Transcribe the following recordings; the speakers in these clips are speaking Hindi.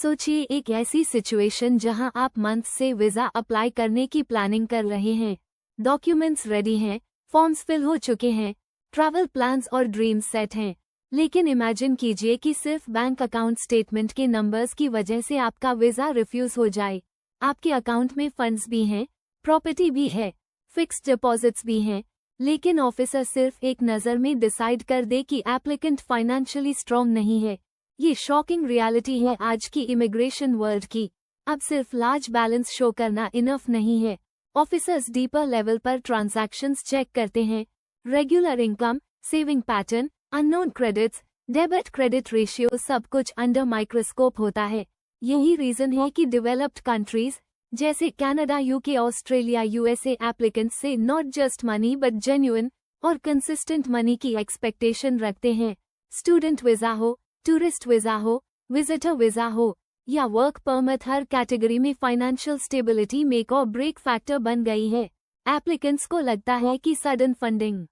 सोचिए एक ऐसी सिचुएशन जहां आप मंथ से वीजा अप्लाई करने की प्लानिंग कर रहे हैं। डॉक्यूमेंट्स रेडी हैं, फॉर्म्स फिल हो चुके हैं, ट्रैवल प्लान्स और ड्रीम्स सेट हैं। लेकिन इमेजिन कीजिए कि सिर्फ बैंक अकाउंट स्टेटमेंट के नंबर्स की वजह से आपका वीजा रिफ्यूज हो जाए। आपके अकाउंट में फंड्स भी हैं, प्रॉपर्टी भी है, फिक्स्ड डिपॉजिट्स भी हैं, लेकिन ऑफिसर सिर्फ एक नज़र में डिसाइड कर दे कि एप्लीकेंट फाइनेंशियली स्ट्रॉन्ग नहीं है। ये शॉकिंग रियलिटी है आज की इमिग्रेशन वर्ल्ड की। अब सिर्फ लार्ज बैलेंस शो करना इनफ नहीं है। ऑफिसर्स डीपर लेवल पर ट्रांजैक्शंस चेक करते हैं, regular income, saving pattern, unknown credits, debit credit ratio, सब कुछ अंडर माइक्रोस्कोप होता है। यही रीजन है कि डेवलप्ड कंट्रीज जैसे Canada, UK, Australia, USA applicants से not just money but genuine और कंसिस्टेंट मनी की एक्सपेक्टेशन रखते हैं। स्टूडेंट वीजा हो, टूरिस्ट वीजा हो, विजिटर वीजा हो या वर्क परमिट, हर कैटेगरी में फाइनेंशियल स्टेबिलिटी मेक और ब्रेक फैक्टर बन गई है। एप्लीकेंट्स को लगता है कि सडन फंडिंग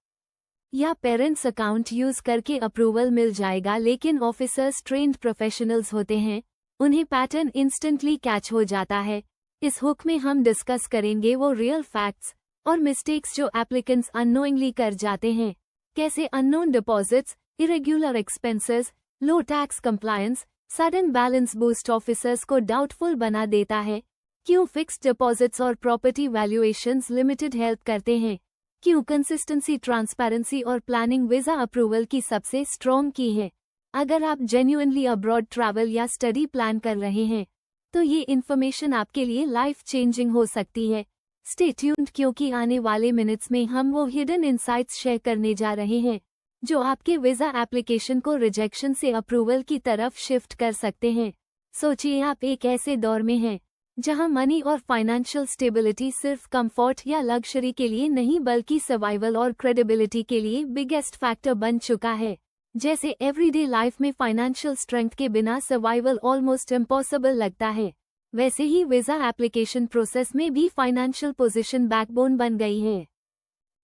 या पेरेंट्स अकाउंट यूज करके अप्रूवल मिल जाएगा, लेकिन ऑफिसर्स ट्रेन्ड प्रोफेशनल्स होते हैं, उन्हें पैटर्न इंस्टेंटली कैच हो जाता है। इस हुक में हम डिस्कस करेंगे वो रियल फैक्ट्स और मिस्टेक्स जो एप्लीकेंट्स अननोइंगली कर जाते हैं। कैसे unknown deposits, irregular expenses, low tax compliance, sudden balance boost officers को डाउटफुल बना देता है। क्यों फिक्स्ड डिपॉजिट्स और प्रॉपर्टी वैल्यूएशंस लिमिटेड हेल्प करते हैं। क्यों कंसिस्टेंसी, ट्रांसपेरेंसी और प्लानिंग वीजा अप्रूवल की सबसे स्ट्रॉन्ग की है। अगर आप जेन्युइनली अब्रॉड ट्रैवल या स्टडी प्लान कर रहे हैं तो ये इन्फॉर्मेशन आपके लिए लाइफ चेंजिंग हो सकती है। स्टे ट्यून्ड, क्योंकि आने वाले मिनट्स में हम वो हिडन इनसाइट्स शेयर करने जा रहे हैं जो आपके वीजा एप्लीकेशन को रिजेक्शन से अप्रूवल की तरफ शिफ्ट कर सकते हैं। सोचिए आप एक ऐसे दौर में हैं जहां मनी और फाइनेंशियल स्टेबिलिटी सिर्फ कंफर्ट या लग्जरी के लिए नहीं बल्कि सर्वाइवल और क्रेडिबिलिटी के लिए बिगेस्ट फैक्टर बन चुका है। जैसे एवरीडे लाइफ में फाइनेंशियल स्ट्रेंथ के बिना सर्वाइवल ऑलमोस्ट इम्पॉसिबल लगता है, वैसे ही वीजा एप्लीकेशन प्रोसेस में भी फाइनेंशियल पोजीशन बैकबोन बन गई है।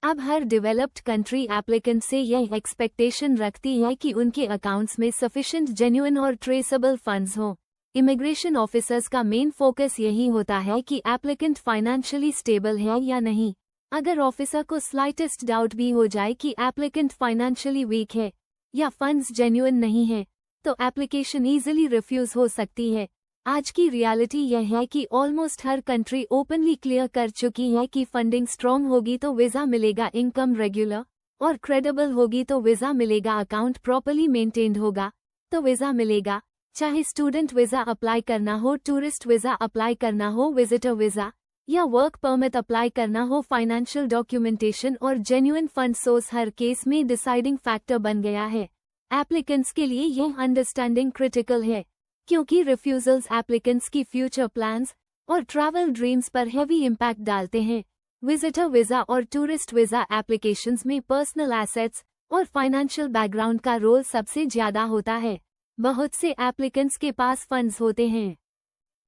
अब हर डेवलप्ड कंट्री एप्लीकेंट से यह एक्सपेक्टेशन रखती है कि उनके अकाउंट्स में सफिशिएंट, जेन्युइन और ट्रेसेबल फंड्स हों। इमिग्रेशन ऑफिसर्स का मेन फोकस यही होता है कि एप्लीकेंट फाइनेंशियली स्टेबल है या नहीं। अगर ऑफिसर को स्लाइटेस्ट डाउट भी हो जाए कि एप्लीकेंट फाइनेंशियली वीक है या फंड्स जेन्युइन नहीं है, तो एप्लीकेशन ईजिली रिफ्यूज हो सकती है। आज की रियलिटी यह है कि ऑलमोस्ट हर कंट्री ओपनली क्लियर कर चुकी है कि फंडिंग स्ट्रॉन्ग होगी तो वीजा मिलेगा, इनकम रेगुलर और क्रेडिबल होगी तो वीजा मिलेगा, अकाउंट प्रॉपर्ली मेंटेन्ड होगा तो वीजा मिलेगा। चाहे स्टूडेंट वीजा अप्लाई करना हो, टूरिस्ट वीजा अप्लाई करना हो, विजिटर वीजा या वर्क परमिट अप्लाई करना हो, फाइनेंशियल डॉक्यूमेंटेशन और जेन्युइन फंड सोर्स हर केस में डिसाइडिंग फैक्टर बन गया है। एप्लीकेंट्स के लिए यह अंडरस्टैंडिंग क्रिटिकल है, क्योंकि रिफ्यूजल्स एप्लीकेंट्स की फ्यूचर प्लान्स और ट्रैवल ड्रीम्स पर हैवी इम्पैक्ट डालते हैं। विजिटर वीजा और टूरिस्ट वीजा एप्लीकेशंस में पर्सनल एसेट्स और फाइनेंशियल बैकग्राउंड का रोल सबसे ज्यादा होता है। बहुत से एप्लीकेंट्स के पास फंड्स होते हैं,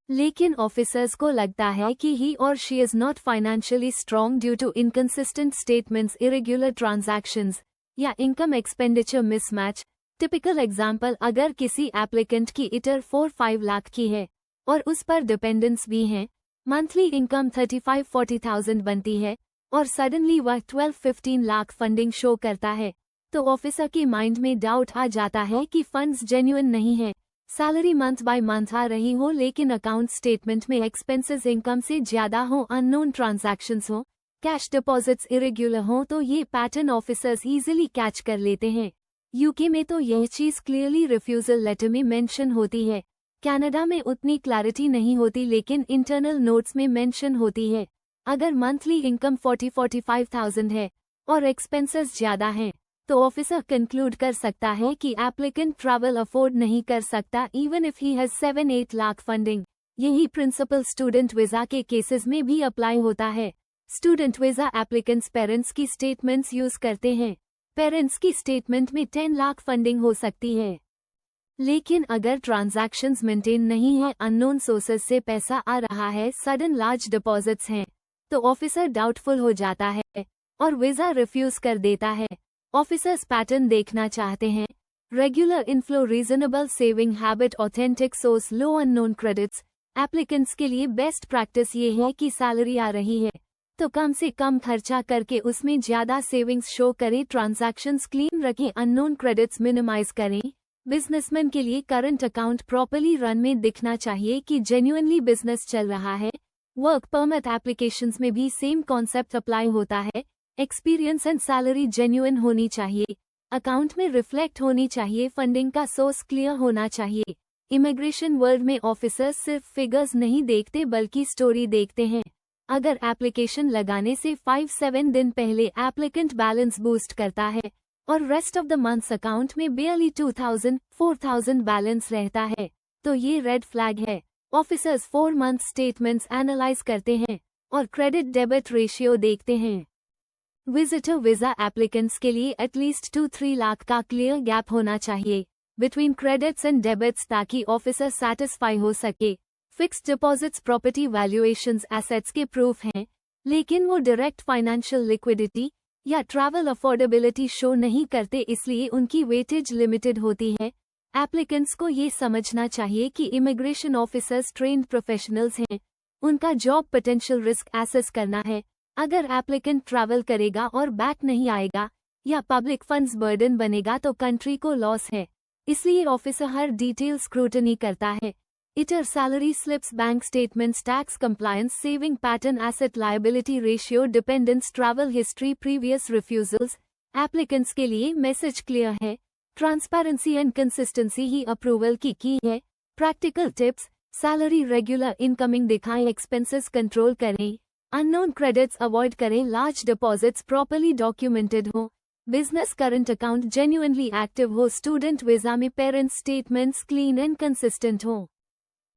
लेकिन ऑफिसर्स को लगता है कि ही और she is not financially strong due to inconsistent statements, irregular transactions या income expenditure mismatch. Typical example, अगर किसी एप्लीकेंट की इटर 4-5 लाख की है और उस पर डिपेंडेंट्स भी हैं, मंथली इनकम 35-40,000 बनती है और सडनली वह 12-15 लाख फंडिंग शो करता है, तो ऑफिसर के माइंड में डाउट आ जाता है कि फंड्स जेन्युइन नहीं है। सैलरी मंथ बाय मंथ आ रही हो लेकिन अकाउंट स्टेटमेंट में एक्सपेंसेस इनकम से ज्यादा हो, अननोन ट्रांजैक्शंस हो, कैश डिपॉजिट्स इरेग्युलर हो, तो ये पैटर्न ऑफिसर्स इजीली कैच कर लेते हैं। यूके में तो यह चीज क्लियरली रिफ्यूजल लेटर में मेंशन होती है। कनाडा में उतनी क्लैरिटी नहीं होती, लेकिन इंटरनल नोट्स में मेंशन होती है। अगर मंथली इनकम 40-45,000 है और एक्सपेंसेस ज्यादा हैं, तो ऑफिसर कंक्लूड कर सकता है कि एप्लीकेंट ट्रैवल अफोर्ड नहीं कर सकता even if he has 7-8 lakh funding. यही प्रिंसिपल स्टूडेंट वीजा के केसेस में भी अप्लाई होता है। स्टूडेंट वीजा एप्लीकेंट्स पेरेंट्स की स्टेटमेंट्स यूज करते हैं। पेरेंट्स की स्टेटमेंट में 10 लाख फंडिंग हो सकती है, लेकिन अगर ट्रांजैक्शंस मेंटेन नहीं है, अननोन सोर्सेज से पैसा आ रहा है, सडन लार्ज डिपॉजिट्स हैं, तो ऑफिसर डाउटफुल हो जाता है और वीजा रिफ्यूज कर देता है। ऑफिसर्स पैटर्न देखना चाहते हैं, Regular inflow, reasonable saving habit, authentic source, low unknown credits। Applicants के लिए बेस्ट प्रैक्टिस ये है कि सैलरी आ रही है तो कम से कम खर्चा करके उसमें ज्यादा सेविंग्स शो करें, ट्रांजैक्शंस क्लीन रखें, अननोन क्रेडिट्स मिनिमाइज करें। बिजनेसमैन के लिए करंट अकाउंट प्रॉपर्ली रन में दिखना चाहिए कि जेन्युइनली बिजनेस चल रहा है। वर्क परमिट एप्लीकेशंस में भी सेम कॉन्सेप्ट अप्लाई होता है। एक्सपीरियंस एंड सैलरी जेन्युइन होनी चाहिए, अकाउंट में रिफ्लेक्ट होनी चाहिए, फंडिंग का सोर्स क्लियर होना चाहिए। इमिग्रेशन वर्ल्ड में ऑफिसर्स सिर्फ फिगर्स नहीं देखते बल्कि स्टोरी देखते हैं। अगर एप्लीकेशन लगाने से 5-7 दिन पहले एप्लीकेंट बैलेंस बूस्ट करता है और rest of the months account में barely 2000-4000 बैलेंस रहता है तो ये रेड फ्लैग है। ऑफिसर्स 4 मंथ स्टेटमेंट्स एनालाइज करते हैं और क्रेडिट डेबिट रेशियो देखते हैं। विजिटर वीजा एप्लीकेंट्स के लिए एटलीस्ट 2-3 लाख का क्लियर गैप होना चाहिए बिटवीन क्रेडिट्स एंड डेबिट्स ताकि ऑफिसर सेटिस्फाई हो सके। Fixed deposits property valuations assets के प्रूफ हैं, लेकिन वो डायरेक्ट फाइनेंशियल लिक्विडिटी या ट्रैवल अफोर्डेबिलिटी शो नहीं करते, इसलिए उनकी वेटेज लिमिटेड होती है। एप्लीकेंट्स को ये समझना चाहिए कि इमिग्रेशन ऑफिसर्स ट्रेन्ड प्रोफेशनल्स हैं, उनका जॉब पोटेंशियल रिस्क एसेस करना है। अगर एप्लीकेंट ट्रैवल करेगा और बैक नहीं आएगा या पब्लिक फंड्स बर्डन बनेगा तो कंट्री को लॉस है, इसलिए ऑफिसर हर डिटेल स्क्रूटनी करता है। Hitter salary slips, bank statements, tax compliance, saving pattern, asset liability ratio, dependence, travel history, previous refusals. Applicants के लिए मैसेज क्लियर है, transparency and consistency he approval की है। Practical tips, salary regular incoming दिखाएं, एक्सपेंसेस कंट्रोल करें, अननोन क्रेडिट्स अवॉइड करें, लार्ज डिपॉजिट्स प्रॉपर्ली डॉक्यूमेंटेड हो, business current account genuinely active हो, स्टूडेंट वीजा में parents statements clean and consistent हो।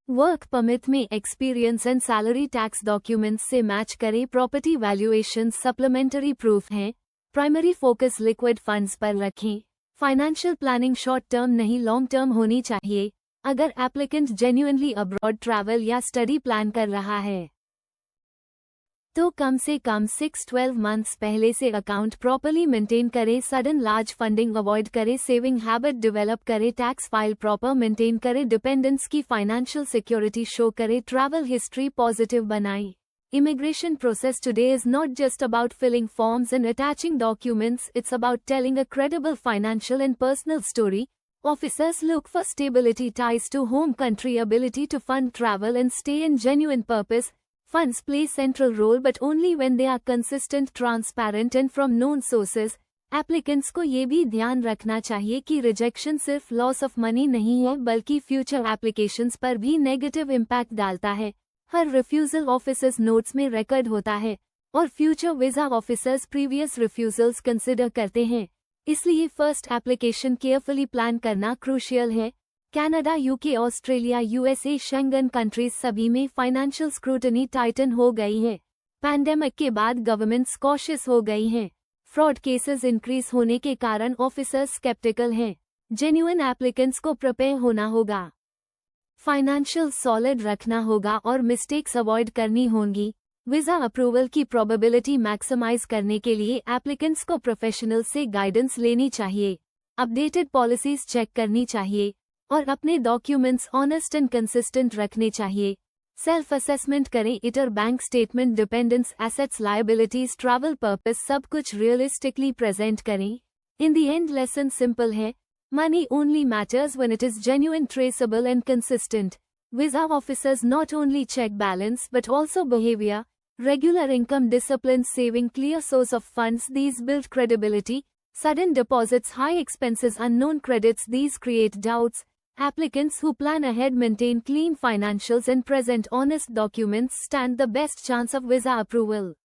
वर्क परमिट में experience and salary tax documents से मैच करें, प्रॉपर्टी वैल्यूएशन सप्लीमेंट्री प्रूफ हैं। प्राइमरी फोकस लिक्विड फंड्स पर रखें। फाइनेंशियल प्लानिंग शॉर्ट टर्म नहीं लॉन्ग टर्म होनी चाहिए। अगर एप्लीकेंट जेन्युइनली अब्रॉड ट्रैवल या स्टडी प्लान कर रहा है तो कम से कम 6-12 मंथ्स पहले से अकाउंट प्रॉपर्ली मेंटेन करें, सडन लार्ज फंडिंग अवॉइड करें, सेविंग हैबिट डेवलप करें, टैक्स फाइल प्रॉपर मेंटेन करें, डिपेंडेंट्स की फाइनेंशियल सिक्योरिटी शो करें, ट्रैवल हिस्ट्री पॉजिटिव बनाएं। Immigration process today is not just about filling forms and attaching documents, it's about telling a credible financial and personal story. Officers look for stability, ties to home country, ability to fund travel and stay, and genuine purpose. Funds play central role but only when they are consistent, transparent and from known sources. Applicants को ये भी ध्यान रखना चाहिए कि रिजेक्शन सिर्फ लॉस ऑफ मनी नहीं है बल्कि फ्यूचर एप्लीकेशंस पर भी नेगेटिव इम्पैक्ट डालता है। हर रिफ्यूजल ऑफिसर्स नोट्स में रिकॉर्ड होता है और future visa officers previous refusals consider करते हैं, इसलिए फर्स्ट एप्लीकेशन केयरफुली प्लान करना क्रूशियल है। Canada, UK, Australia, USA, Schengen countries सभी में फाइनेंशियल स्क्रूटनी टाइटन हो गई है। पैंडेमिक के बाद गवर्नमेंट्स कॉशियस हो गई हैं। फ्रॉड केसेस इंक्रीज होने के कारण ऑफिसर्स स्केप्टिकल हैं। जेन्युइन एप्लीकेंट्स को प्रिपेयर होना होगा, फाइनेंशियल सॉलिड रखना होगा और मिस्टेक्स अवॉइड करनी होंगी। वीजा अप्रूवल की प्रोबेबिलिटी मैक्सिमाइज करने के लिए एप्लीकेंट्स को प्रोफेशनल से गाइडेंस लेनी चाहिए, अपडेटेड पॉलिसीज चेक करनी चाहिए और अपने डॉक्यूमेंट्स ऑनेस्ट एंड कंसिस्टेंट रखने चाहिए। सेल्फ असेसमेंट करें, hitter bank statement, dependence, assets, liabilities, travel purpose सब कुछ रियलिस्टिकली प्रेजेंट करें। In the end lesson simple है, money only matters when it is genuine, traceable and consistent. Visa officers not only check balance but also behavior, regular income, discipline, saving, clear source of funds. These build credibility. Sudden deposits, high expenses, unknown credits, these create doubts. Applicants who plan ahead, maintain clean financials and present honest documents stand the best chance of visa approval.